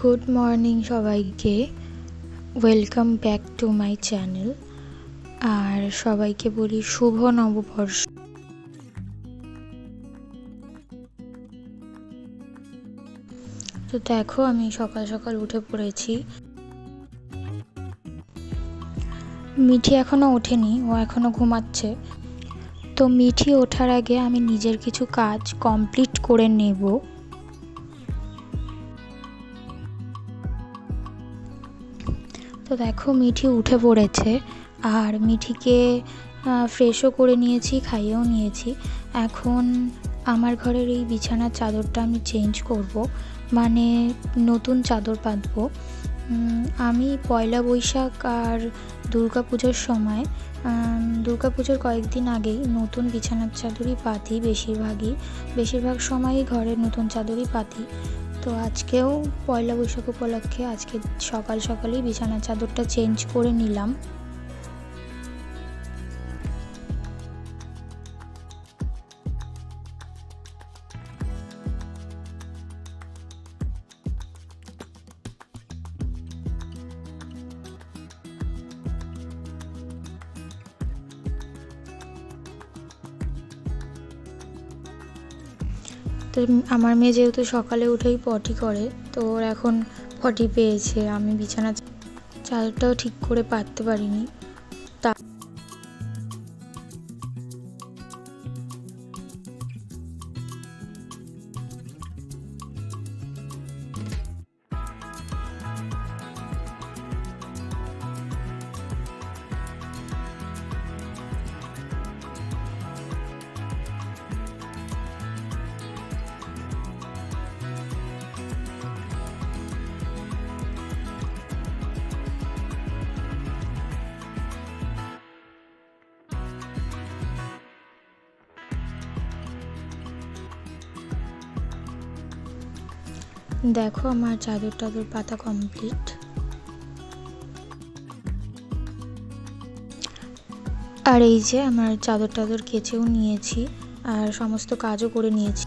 Good morning সবাইকে, welcome back to my channel. আর সবাইকে বলি শুভ নববর্ষ। তো দেখো, আমি সকাল সকাল উঠে পড়েছি। মিঠি এখনো ওঠেনি, ও এখনো ঘুমাচ্ছে। তো মিঠি ওঠার আগে আমি নিজের কিছু কাজ কমপ্লিট করে নেব। তো দেখো, মিঠি উঠে পড়েছে আর মিঠিকে ফ্রেশও করে নিয়েছি, খাইয়েও নিয়েছি। এখন আমার ঘরের এই বিছানার চাদরটা আমি চেঞ্জ করব, মানে নতুন চাদর পাতবো। আমি পয়লা বৈশাখ আর দুর্গাপুজোর সময়, দুর্গাপুজোর কয়েকদিন আগেই নতুন বিছানার চাদরই পাতি। বেশিরভাগ সময়ই ঘরের নতুন চাদরই পাতি। তো আজকেও পয়লা বৈশাখ উপলক্ষে আজকে সকাল সকালেই বিছানার চাদরটা চেঞ্জ করে নিলাম। তো আমার মেয়ে যেহেতু সকালে উঠেই পটি করে, তো ওর এখন পটি পেয়েছে। আমি বিছানার চাদরটাও ঠিক করে পাততে পারিনি। দেখো, আমার চাদর পাতা কমপ্লিট। আর এই যে আমার চাদর কেচেও নিয়েছি আর সমস্ত কাজও করে নিয়েছি।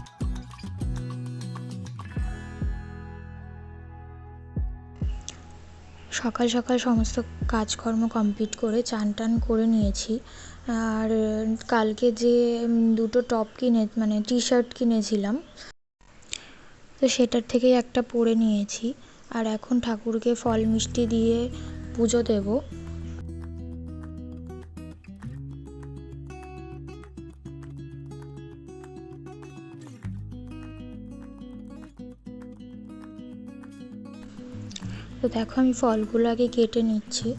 সকাল সকাল সমস্ত কাজকর্ম কমপ্লিট করে চান টান করে নিয়েছি। আর কালকে যে দুটো টপ মানে টি শার্ট কিনেছিলাম, তো সেটার থেকেই একটা পরে নিয়েছি। আর এখন ঠাকুরকে ফল মিষ্টি দিয়ে পুজো দেব। তো দেখো, আমি ফলগুলো আগে কেটে নিচ্ছি।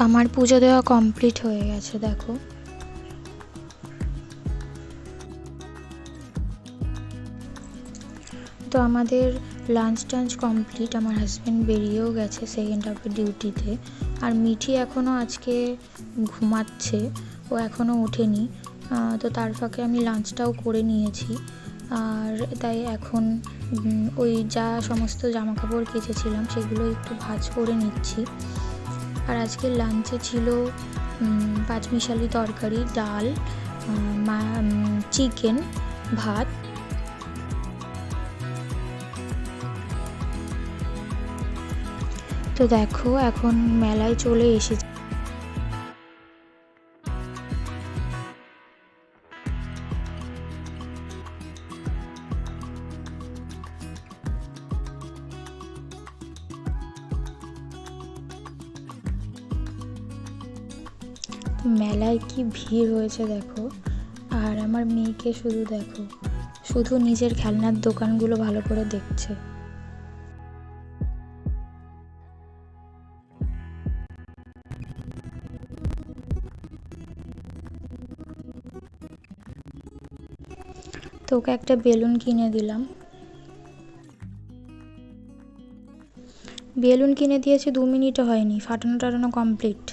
আমার পুজো দেওয়া কমপ্লিট হয়ে গেছে। দেখো, তো আমাদের লাঞ্চ টাঞ্চ কমপ্লিট। আমার হাজব্যান্ড বেরিয়েও গেছে সেকেন্ড হাফের ডিউটিতে। আর মিঠি এখনও আজকে ঘুমাচ্ছে, ও এখনও ওঠেনি। তো তার ফাঁকে আমি লাঞ্চটাও করে নিয়েছি। আর তাই এখন ওই যা সমস্ত জামা কাপড় কেচেছিলাম সেগুলো একটু ভাঁজ করে নিচ্ছি। আর আজকের লাঞ্চে ছিল পাঁচমিশালি তরকারি, ডাল, চিকেন, ভাত। তো দেখো, এখন মেলায় চলে এসেছি। মেলায় কি ভিড় হয়েছে দেখো। আর আমার মেয়েকে শুধু দেখো, শুধু নিজের খেলনার দোকানগুলো ভালো করে দেখছে। তো ওকে একটা বেলুন কিনে দিলাম। বেলুন কিনে দিয়েছি 2 মিনিটও হয়নি, ফাটানো টাটানো কমপ্লিট।